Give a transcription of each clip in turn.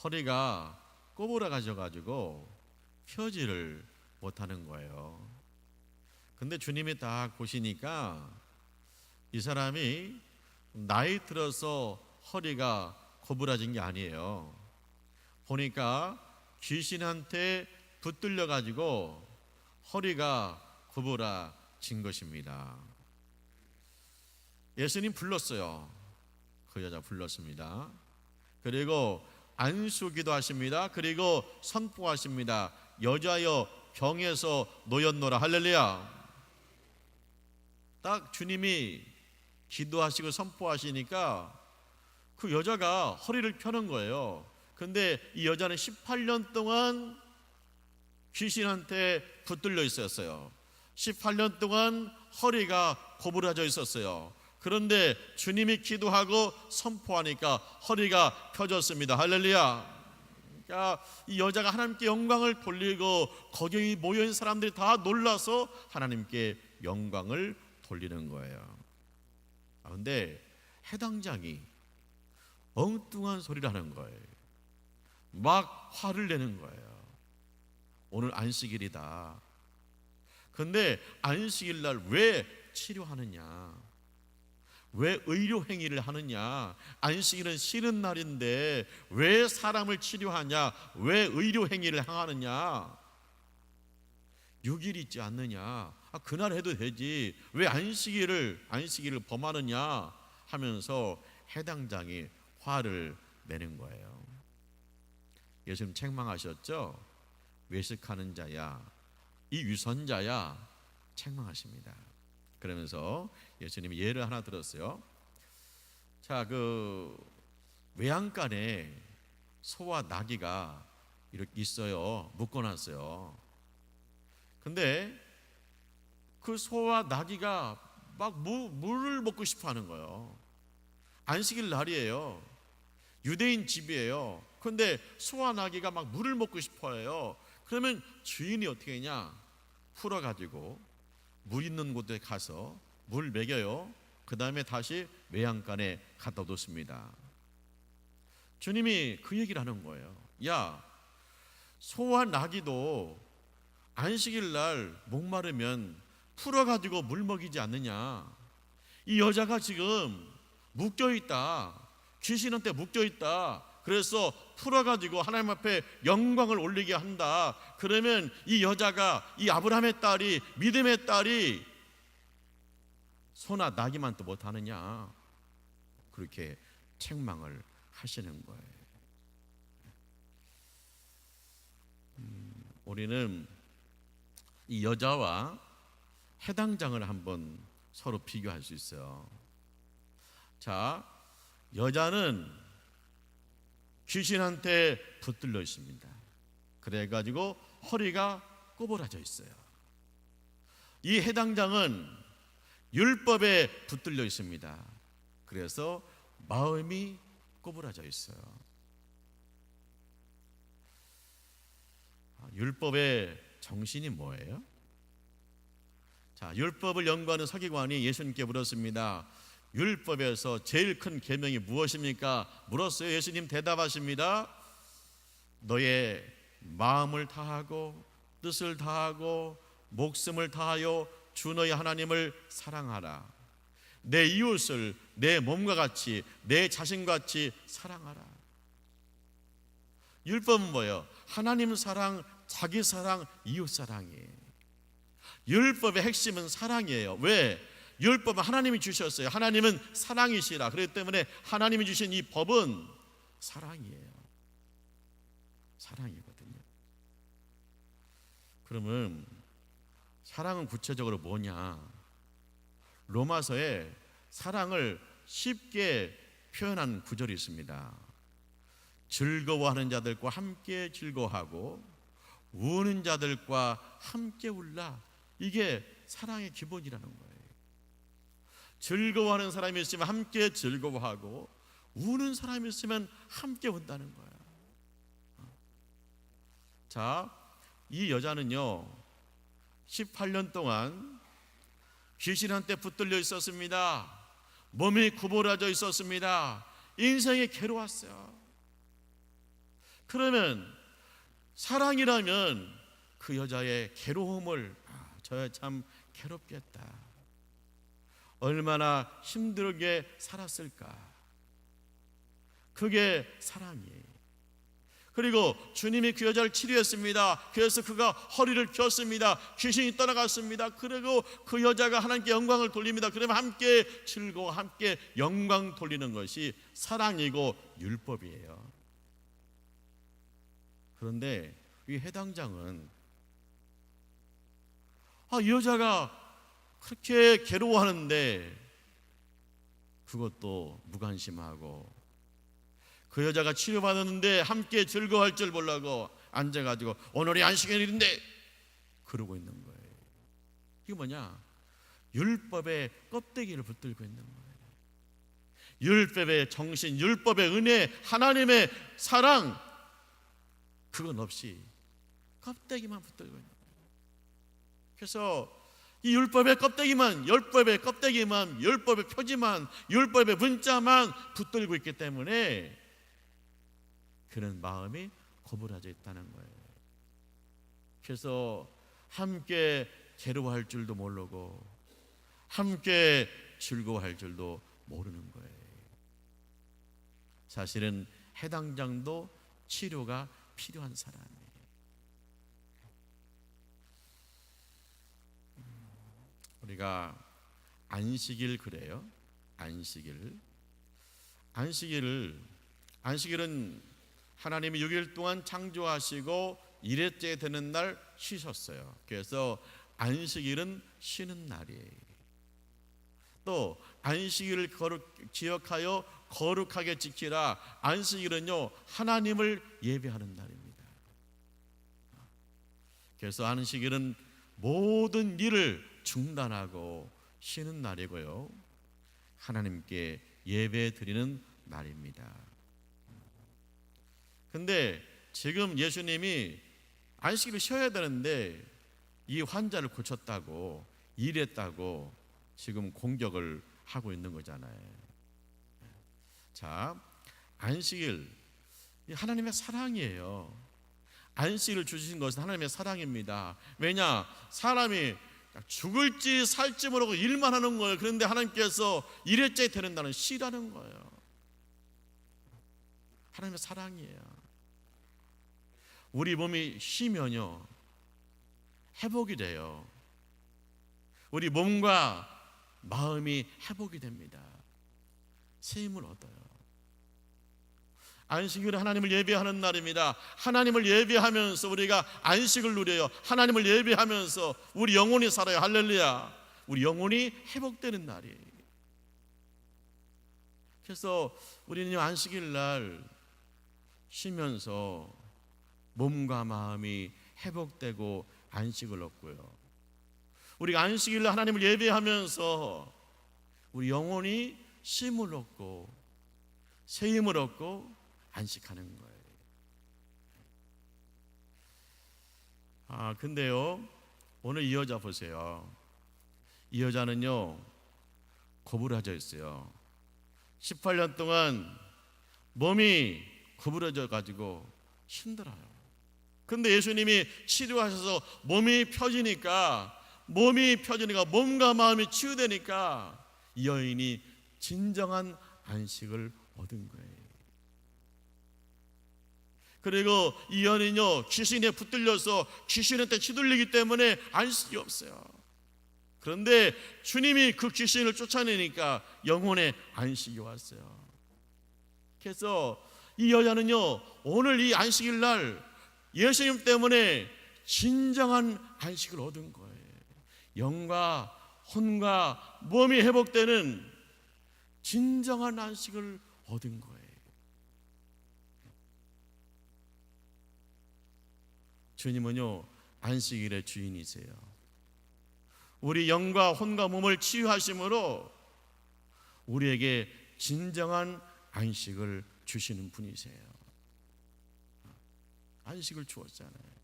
허리가 꼬부라가져가지고 펴지를 못하는 거예요. 근데 주님이 딱 보시니까 이 사람이 나이 들어서 허리가 고부라진 게 아니에요. 보니까 귀신한테 붙들려 가지고 허리가 고부라진 것입니다. 예수님 불렀어요. 그 여자 불렀습니다. 그리고 안수기도 하십니다. 그리고 선포하십니다. 여자여 병에서 놓였노라. 할렐루야. 딱 주님이 기도하시고 선포하시니까 그 여자가 허리를 펴는 거예요. 근데 이 여자는 18년 동안 귀신한테 붙들려 있었어요. 18년 동안 허리가 고부라져 있었어요. 그런데 주님이 기도하고 선포하니까 허리가 펴졌습니다. 할렐루야. 그러니까 이 여자가 하나님께 영광을 돌리고 거기에 모여있는 사람들이 다 놀라서 하나님께 영광을 돌리는 거예요. 그런데 해당장이 엉뚱한 소리를 하는 거예요. 막 화를 내는 거예요. 오늘 안식일이다. 근데 안식일 날 왜 치료하느냐? 왜 의료 행위를 하느냐? 안식일은 쉬는 날인데 왜 사람을 치료하냐? 왜 의료 행위를 행하느냐? 6일 있지 않느냐? 그날 해도 되지. 왜 안식일을 범하느냐? 하면서 해당장이 화를 내는 거예요. 예수님 책망하셨죠? 외식하는 자야, 이 유선자야, 책망하십니다. 그러면서 예수님이 예를 하나 들었어요. 자, 그 외양간에 소와 나귀가 이렇게 있어요. 묶어놨어요. 근데 그 소와 나귀가 막 물을 먹고 싶어 하는 거예요. 안식일 날이에요. 유대인 집이에요. 그런데 소와 나귀가 막 물을 먹고 싶어 해요. 그러면 주인이 어떻게 했냐? 풀어가지고 물 있는 곳에 가서 물 먹여요. 그 다음에 다시 외양간에 갖다 뒀습니다. 주님이 그 얘기를 하는 거예요. 야, 소와 나귀도 안식일 날 목마르면 풀어가지고 물 먹이지 않느냐? 이 여자가 지금 묶여있다. 귀신한테 묶여있다. 그래서 풀어가지고 하나님 앞에 영광을 올리게 한다. 그러면 이 여자가, 이 아브라함의 딸이, 믿음의 딸이 소나 나귀만 또 못하느냐? 그렇게 책망을 하시는 거예요. 우리는 이 여자와 해당장을 한번 서로 비교할 수 있어요. 자, 여자는 귀신한테 붙들려 있습니다. 그래가지고 허리가 꼬부라져 있어요. 이 해당장은 율법에 붙들려 있습니다. 그래서 마음이 꼬부라져 있어요. 율법의 정신이 뭐예요? 자, 율법을 연구하는 서기관이 예수님께 물었습니다. 율법에서 제일 큰 계명이 무엇입니까? 물었어요. 예수님 대답하십니다. 너의 마음을 다하고 뜻을 다하고 목숨을 다하여 주 너의 하나님을 사랑하라. 내 이웃을 내 몸과 같이 내 자신같이 사랑하라. 율법은 뭐예요? 하나님 사랑, 자기 사랑, 이웃 사랑이에요. 율법의 핵심은 사랑이에요. 왜? 율법은 하나님이 주셨어요. 하나님은 사랑이시라. 그렇기 때문에 하나님이 주신 이 법은 사랑이에요. 사랑이거든요. 그러면 사랑은 구체적으로 뭐냐? 로마서에 사랑을 쉽게 표현한 구절이 있습니다. 즐거워하는 자들과 함께 즐거워하고 우는 자들과 함께 울라. 이게 사랑의 기본이라는 거예요. 즐거워하는 사람이 있으면 함께 즐거워하고 우는 사람이 있으면 함께 운다는 거예요. 자, 이 여자는요 18년 동안 귀신한테 붙들려 있었습니다. 몸이 구부러져 있었습니다. 인생이 괴로웠어요. 그러면 사랑이라면 그 여자의 괴로움을 저 여자 참 괴롭겠다, 얼마나 힘들게 살았을까, 그게 사랑이에요. 그리고 주님이 그 여자를 치료했습니다. 그래서 그가 허리를 폈습니다. 귀신이 떠나갔습니다. 그리고 그 여자가 하나님께 영광을 돌립니다. 그러면 함께 즐거워 함께 영광 돌리는 것이 사랑이고 율법이에요. 그런데 이 해당장은 이 여자가 그렇게 괴로워하는데 그것도 무관심하고, 그 여자가 치료받았는데 함께 즐거워할 줄 몰라고 앉아가지고 오늘이 안식일인데 그러고 있는 거예요. 이게 뭐냐? 율법의 껍데기를 붙들고 있는 거예요. 율법의 정신, 율법의 은혜, 하나님의 사랑, 그건 없이 껍데기만 붙들고 있는 거예요. 그래서 이 율법의 껍데기만, 율법의 껍데기만, 율법의 표지만, 율법의 문자만 붙들고 있기 때문에 그런 마음이 고부라져 있다는 거예요. 그래서 함께 괴로워할 줄도 모르고 함께 즐거워할 줄도 모르는 거예요. 사실은 해당장도 치료가 필요한 사람이에요. 우리가 안식일 그래요. 안식일은 하나님이 6일 동안 창조하시고 1회째 되는 날 쉬셨어요. 그래서 안식일은 쉬는 날이에요. 또 안식일을 기억하여 거룩하게 지키라. 안식일은요, 하나님을 예배하는 날입니다. 그래서 안식일은 모든 일을 중단하고 쉬는 날이고요, 하나님께 예배 드리는 날입니다. 근데 지금 예수님이 안식일을 쉬어야 되는데 이 환자를 고쳤다고, 일했다고 지금 공격을 하고 있는 거잖아요. 자, 안식일, 하나님의 사랑이에요. 안식일을 주신 것은 하나님의 사랑입니다. 왜냐? 사람이 죽을지 살지 모르고 일만 하는 거예요. 그런데 하나님께서 일회째 되는 날은 쉬라는 거예요. 하나님의 사랑이에요. 우리 몸이 쉬면요, 회복이 돼요. 우리 몸과 마음이 회복이 됩니다. 새 힘을 얻어요. 안식일은 하나님을 예배하는 날입니다. 하나님을 예배하면서 우리가 안식을 누려요. 하나님을 예배하면서 우리 영혼이 살아요. 할렐루야. 우리 영혼이 회복되는 날이에요. 그래서 우리는 안식일 날 쉬면서 몸과 마음이 회복되고 안식을 얻고요, 우리가 안식일 날 하나님을 예배하면서 우리 영혼이 쉼을 얻고 새 힘을 얻고 안식하는 거예요. 근데요, 오늘 이 여자 보세요. 이 여자는요, 구부러져 있어요. 18년 동안 몸이 구부러져 가지고 힘들어요. 근데 예수님이 치료하셔서 몸이 펴지니까 몸과 마음이 치유되니까 이 여인이 진정한 안식을 얻은 거예요. 그리고 이 여인은요, 귀신에 붙들려서 귀신한테 휘둘리기 때문에 안식이 없어요. 그런데 주님이 그 귀신을 쫓아내니까 영혼의 안식이 왔어요. 그래서 이 여자는요, 오늘 이 안식일 날 예수님 때문에 진정한 안식을 얻은 거예요. 영과 혼과 몸이 회복되는 진정한 안식을 얻은 거예요. 주님은요, 안식일의 주인이세요. 우리 영과 혼과 몸을 치유하심으로 우리에게 진정한 안식을 주시는 분이세요. 안식을 주었잖아요.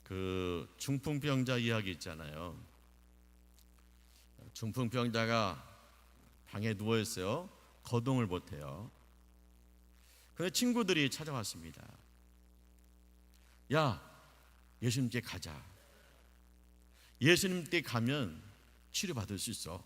그 중풍병자 이야기 있잖아요. 중풍병자가 방에 누워 있어요. 거동을 못 해요. 그런데 친구들이 찾아왔습니다. 야, 예수님께 가자. 예수님께 가면 치료받을 수 있어.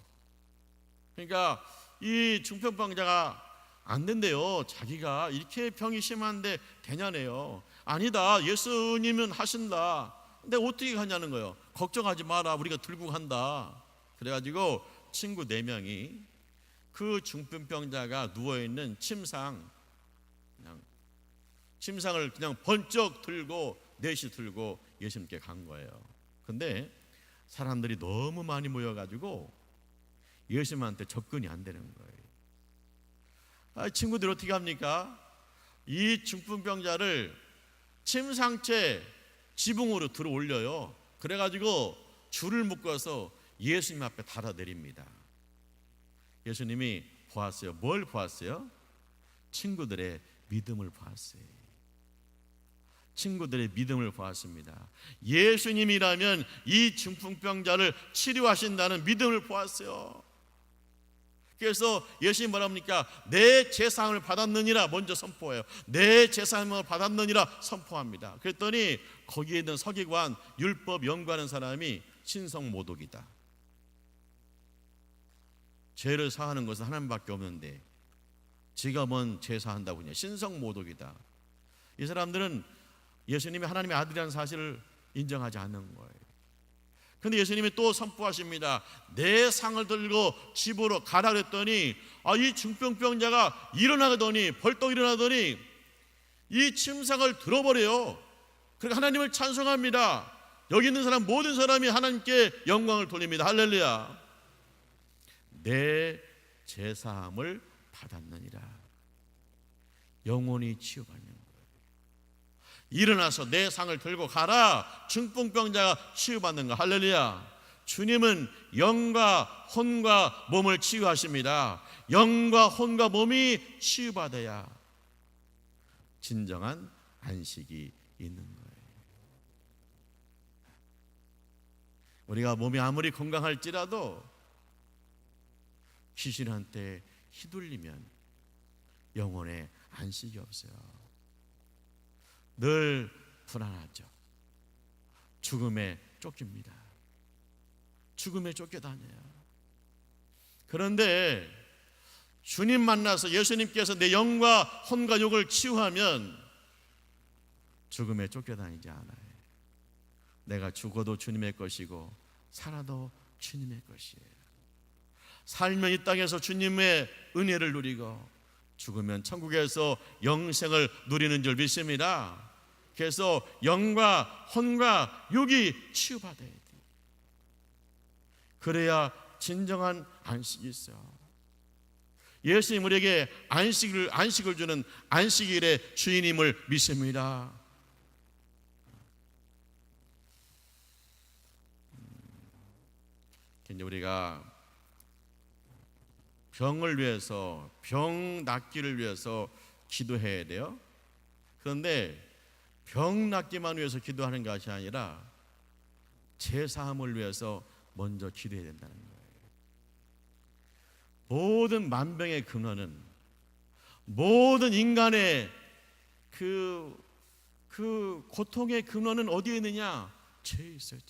그러니까 이 중풍병자가 안 된대요. 자기가 이렇게 병이 심한데 되냐네요. 아니다, 예수님은 하신다. 근데 어떻게 가냐는 거예요. 걱정하지 마라, 우리가 들고 간다. 그래가지고 친구 4명이 그 중풍병자가 누워있는 침상을 그냥 번쩍 들고, 넷이 들고 예수님께 간 거예요. 근데 사람들이 너무 많이 모여가지고 예수님한테 접근이 안 되는 거예요. 친구들이 어떻게 합니까? 이 중풍병자를 침상째 지붕으로 들어 올려요. 그래가지고 줄을 묶어서 예수님 앞에 달아 내립니다. 예수님이 보았어요. 뭘 보았어요? 친구들의 믿음을 보았어요. 친구들의 믿음을 보았습니다. 예수님이라면 이 중풍병자를 치료하신다는 믿음을 보았어요. 그래서 예수님 뭐라 합니까? 내 제사함을 받았느니라 먼저 선포해요. 내 제사함을 받았느니라 선포합니다. 그랬더니 거기에 있는 서기관, 율법 연구하는 사람이 신성모독이다. 죄를 사하는 것은 하나님밖에 없는데 지가 뭔 제사한다고 하냐. 신성모독이다. 이 사람들은 예수님이 하나님의 아들이라는 사실을 인정하지 않는 거예요. 그런데 예수님이 또 선포하십니다. 내 상을 들고 집으로 가라 그랬더니 이 중풍병자가 벌떡 일어나더니 이 침상을 들어버려요. 그러니까 하나님을 찬송합니다. 여기 있는 사람 모든 사람이 하나님께 영광을 돌립니다. 할렐루야. 내 제사함을 받았느니라. 영혼이 치유받는 거예요. 일어나서 내 상을 들고 가라. 중풍병자가 치유받는 거. 할렐루야. 주님은 영과 혼과 몸을 치유하십니다. 영과 혼과 몸이 치유받아야 진정한 안식이 있는 거예요. 우리가 몸이 아무리 건강할지라도 귀신한테 휘둘리면 영혼에 안식이 없어요. 늘 불안하죠. 죽음에 쫓깁니다. 죽음에 쫓겨다녀요. 그런데 주님 만나서 예수님께서 내 영과 혼과 육을 치유하면 죽음에 쫓겨다니지 않아요. 내가 죽어도 주님의 것이고 살아도 주님의 것이에요. 살면 이 땅에서 주님의 은혜를 누리고 죽으면 천국에서 영생을 누리는 줄 믿습니다. 그래서 영과 혼과 육이 치유받아야 돼. 그래야 진정한 안식이 있어요. 예수님 우리에게 안식을 주는 안식일의 주인임을 믿습니다. 이제 우리가 병을 위해서, 병 낫기를 위해서 기도해야 돼요. 그런데 병 낫기만 위해서 기도하는 것이 아니라 제사함을 위해서 먼저 기도해야 된다는 거예요. 모든 만병의 근원은, 모든 인간의 그 고통의 근원은 어디에 있느냐? 죄에 있어요.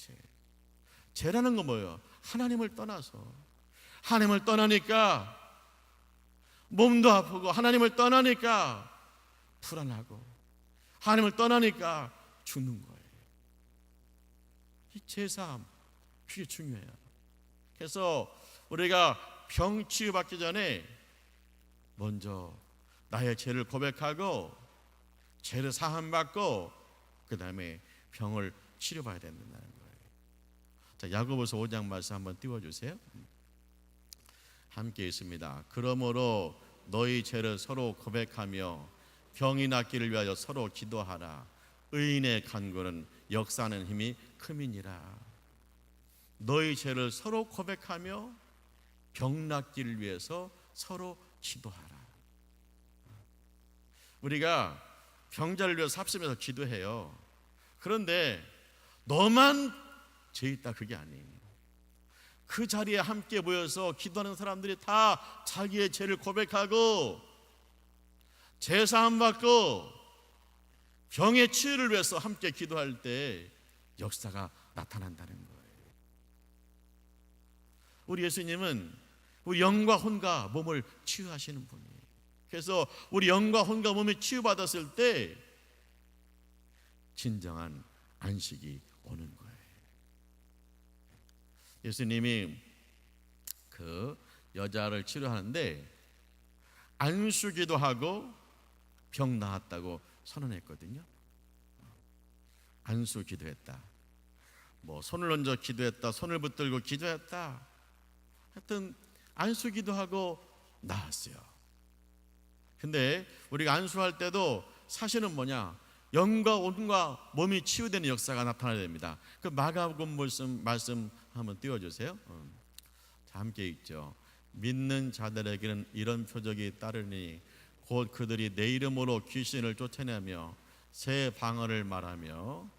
죄라는 건 뭐예요? 하나님을 떠나서. 하나님을 떠나니까 몸도 아프고, 하나님을 떠나니까 불안하고, 하나님을 떠나니까 죽는 거예요. 이 제사함, 그게 중요해요. 그래서 우리가 병 치유받기 전에 먼저 나의 죄를 고백하고 죄를 사함받고 그 다음에 병을 치료받아야 된다는 거예요. 자, 야고보서 5장 말씀 한번 띄워주세요. 함께 있습니다. 그러므로 너희 죄를 서로 고백하며 병이 낫기를 위하여 서로 기도하라. 의인의 간구는 역사하는 힘이 큼이니라. 너희 죄를 서로 고백하며 병 낫기를 위해서 서로 기도하라. 우리가 병자를 위해서 합심해서 기도해요. 그런데 너만 죄 있다 그게 아니에요. 그 자리에 함께 모여서 기도하는 사람들이 다 자기의 죄를 고백하고 제사함 받고 병의 치유를 위해서 함께 기도할 때 역사가 나타난다는 거예요. 우리 예수님은 우리 영과 혼과 몸을 치유하시는 분이에요. 그래서 우리 영과 혼과 몸이 치유받았을 때 진정한 안식이 오는 거예요. 예수님이 그 여자를 치료하는데 안수기도 하고 병 나았다고 선언했거든요. 안수 기도했다, 뭐 손을 얹어 기도했다, 손을 붙들고 기도했다, 하여튼 안수 기도하고 나았어요. 근데 우리가 안수할 때도 사실은 뭐냐, 영과 온과 몸이 치유되는 역사가 나타나야 됩니다. 그 마가복음 말씀 한번 띄워주세요. 자, 함께 읽죠. 믿는 자들에게는 이런 표적이 따르니 곧 그들이 내 이름으로 귀신을 쫓아내며 새 방언을 말하며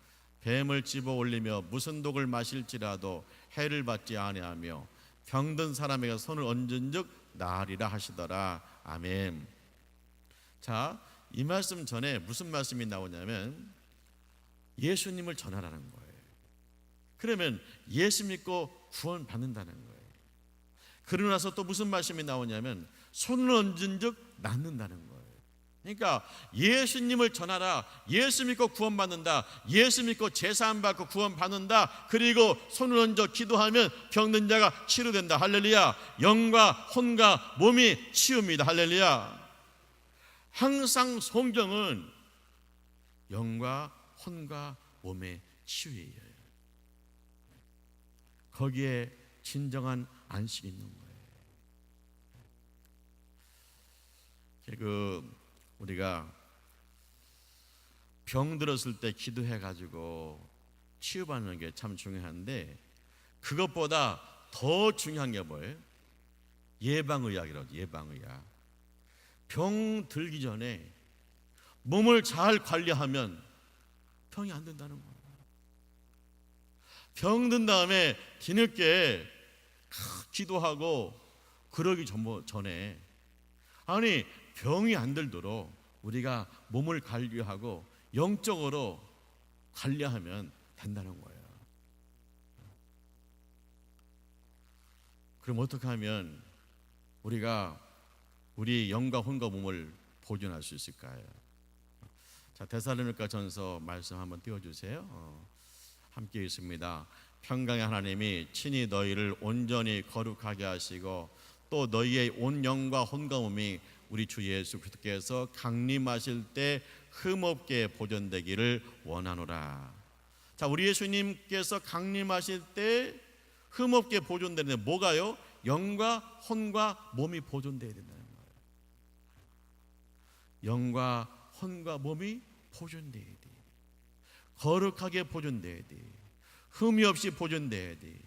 뱀을 집어 올리며 무슨 독을 마실지라도 해를 받지 아니하며 병든 사람에게 손을 얹은즉 나으리라 하시더라. 아멘. 자, 이 말씀 전에 무슨 말씀이 나오냐면 예수님을 전하라는 거예요. 그러면 예수 믿고 구원 받는다는 거예요. 그러고 나서 또 무슨 말씀이 나오냐면 손을 얹은즉 낫는다는 거예요. 그러니까 예수님을 전하라, 예수 믿고 구원 받는다, 예수 믿고 제사함 받고 구원 받는다, 그리고 손을 얹어 기도하면 병든 자가 치료된다. 할렐루야. 영과 혼과 몸이 치유입니다. 할렐루야. 항상 성경은 영과 혼과 몸의 치유예요. 거기에 진정한 안식이 있는 거예요. 우리가 병 들었을 때 기도해 가지고 치유받는 게 참 중요한데 그것보다 더 중요한 게 뭐예요? 예방의학이라고. 예방의학. 병 들기 전에 몸을 잘 관리하면 병이 안 된다는 거예요. 병 든 다음에 뒤늦게 기도하고 그러기 전에 아니 병이 안 들도록 우리가 몸을 관리하고 영적으로 관리하면 된다는 거예요. 그럼 어떻게 하면 우리가 우리 영과 혼과 몸을 보존할 수 있을까요? 자, 데살로니가 전서 말씀 한번 띄워주세요. 함께 읽습니다. 평강의 하나님이 친히 너희를 온전히 거룩하게 하시고 또 너희의 온 영과 혼과 몸이 우리 주 예수 그리스도께서 강림하실 때 흠없게 보존되기를 원하노라. 자, 우리 예수님께서 강림하실 때 흠없게 보존되는데 뭐가요? 영과 혼과 몸이 보존되어야 된다는 거예요. 영과 혼과 몸이 보존되어야 돼. 거룩하게 보존되어야 돼. 흠이 없이 보존돼야 돼.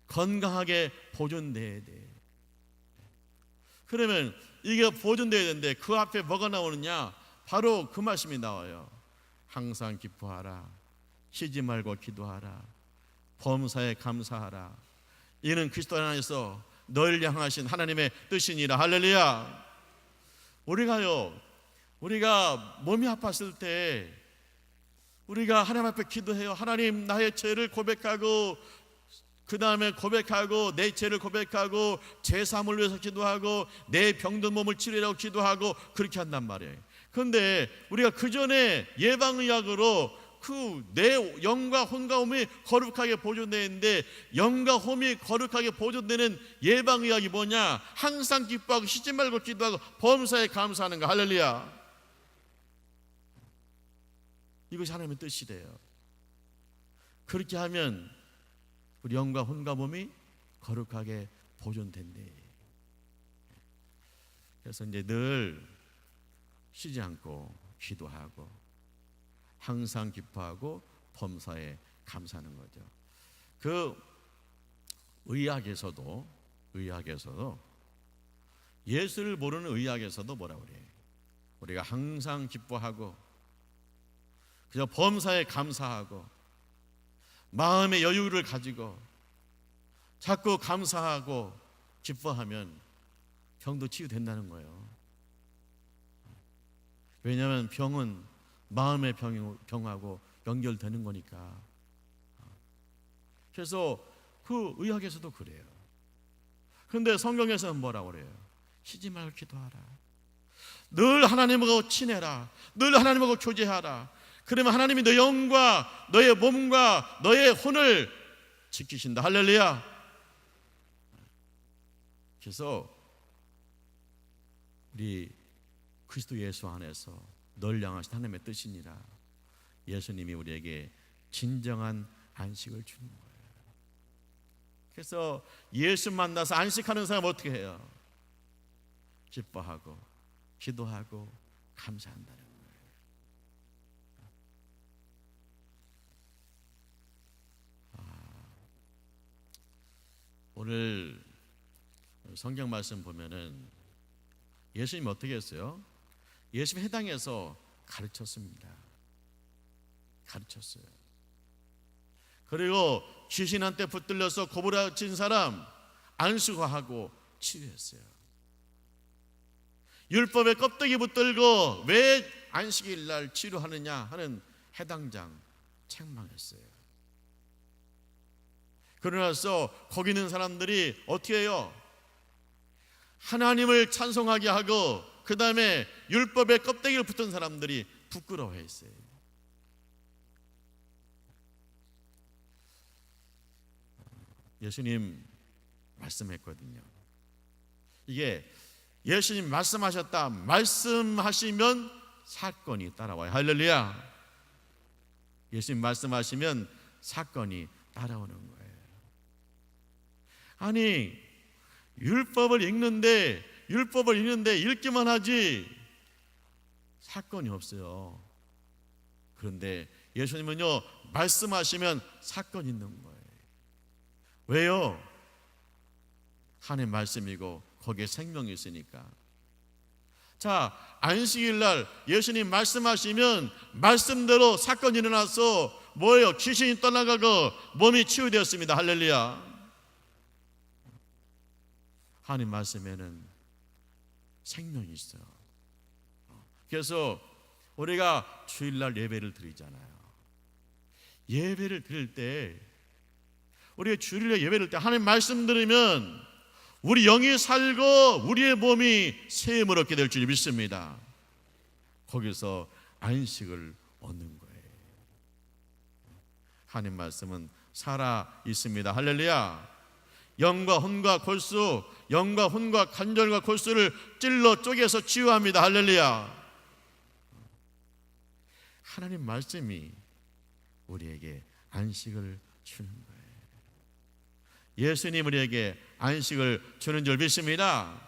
건강하게 보존돼야 돼. 그러면 이게 보존돼야 되는데 그 앞에 뭐가 나오느냐? 바로 그 말씀이 나와요. 항상 기뻐하라. 쉬지 말고 기도하라. 범사에 감사하라. 이는 그리스도 안에서 너희를 향하신 하나님의 뜻이니라. 할렐루야. 우리가 몸이 아팠을 때 우리가 하나님 앞에 기도해요. 하나님, 나의 죄를 고백하고 그 다음에 고백하고 내 죄를 고백하고 제사함을 위해서 기도하고 내 병든 몸을 치료하라고 기도하고 그렇게 한단 말이에요. 그런데 우리가 그 전에 예방의학으로 그 내 영과 혼과 몸이 거룩하게 보존되어 있는데 영과 혼이 거룩하게 보존되는 예방의학이 뭐냐? 항상 기뻐하고 쉬지 말고 기도하고 범사에 감사하는 거. 할렐루야. 이것이 하나님의 뜻이래요. 그렇게 하면 우리 영과 혼과 몸이 거룩하게 보존된대. 그래서 이제 늘 쉬지 않고 기도하고 항상 기뻐하고 범사에 감사하는 거죠. 그 의학에서도 예수를 모르는 의학에서도 뭐라고 그래요? 우리가 항상 기뻐하고 그저 범사에 감사하고 마음의 여유를 가지고 자꾸 감사하고 기뻐하면 병도 치유된다는 거예요. 왜냐하면 병은 마음의 병하고 연결되는 거니까. 그래서 그 의학에서도 그래요. 그런데 성경에서는 뭐라고 그래요? 쉬지 말고 기도하라. 늘 하나님하고 친해라. 늘 하나님하고 교제하라. 그러면 하나님이 너의 영과 너의 몸과 너의 혼을 지키신다. 할렐루야. 그래서 우리 그리스도 예수 안에서 널 향하신 하나님의 뜻이니라. 예수님이 우리에게 진정한 안식을 주는 거예요. 그래서 예수 만나서 안식하는 사람 어떻게 해요? 기뻐하고 기도하고 감사한다는 거예요. 오늘 성경 말씀 보면은 예수님 어떻게 했어요? 예수님 회당에서 가르쳤습니다. 가르쳤어요. 그리고 귀신한테 붙들려서 고부라진 사람 안수화하고 치유했어요. 율법의 껍데기 붙들고 왜 안식일 날 치료하느냐 하는 해당장 책망했어요. 그러나서 거기 있는 사람들이 어떻게 해요? 하나님을 찬송하게 하고 그 다음에 율법의 껍데기를 붙은 사람들이 부끄러워했어요. 예수님 말씀했거든요. 이게 예수님 말씀하셨다, 말씀하시면 사건이 따라와요. 할렐루야. 예수님 말씀하시면 사건이 따라오는 거예요. 아니 율법을 읽는데 읽기만 하지 사건이 없어요. 그런데 예수님은요 말씀하시면 사건이 있는 거예요. 왜요? 하나님 말씀이고 거기에 생명이 있으니까. 자, 안식일 날 예수님 말씀하시면 말씀대로 사건이 일어나서 뭐예요? 귀신이 떠나가고 몸이 치유되었습니다. 할렐루야. 하나님 말씀에는 생명이 있어요. 그래서 우리가 주일날 예배를 드리잖아요. 예배를 드릴 때 우리가 주일날 예배를 때 하나님 말씀 들으면 우리 영이 살고 우리의 몸이 새 힘을 얻게 될 줄 믿습니다. 거기서 안식을 얻는 거예요. 하나님 말씀은 살아 있습니다. 할렐루야. 영과 혼과 골수, 영과 혼과 관절과 골수를 찔러 쪼개서 치유합니다. 할렐루야. 하나님 말씀이 우리에게 안식을 주는 거예요. 예수님 우리에게 안식을 주는 줄 믿습니다.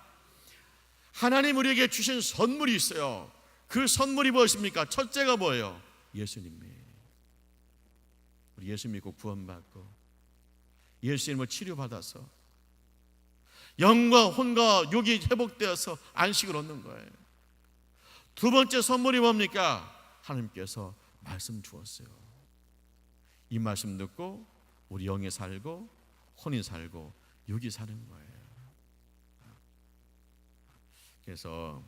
하나님 우리에게 주신 선물이 있어요. 그 선물이 무엇입니까? 첫째가 뭐예요? 예수님이에요. 우리 예수 믿고 구원받고 예수님을 치료받아서 영과 혼과 육이 회복되어서 안식을 얻는 거예요. 두 번째 선물이 뭡니까? 하나님께서 말씀 주었어요. 이 말씀 듣고 우리 영이 살고 혼이 살고 육이 사는 거예요. 그래서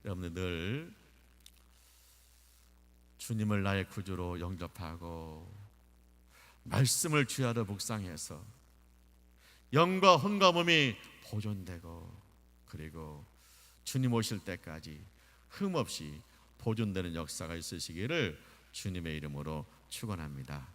여러분들 늘 주님을 나의 구주로 영접하고 말씀을 주야로 묵상해서 영과 혼과 몸이 보존되고 그리고 주님 오실 때까지 흠없이 보존되는 역사가 있으시기를 주님의 이름으로 축원합니다.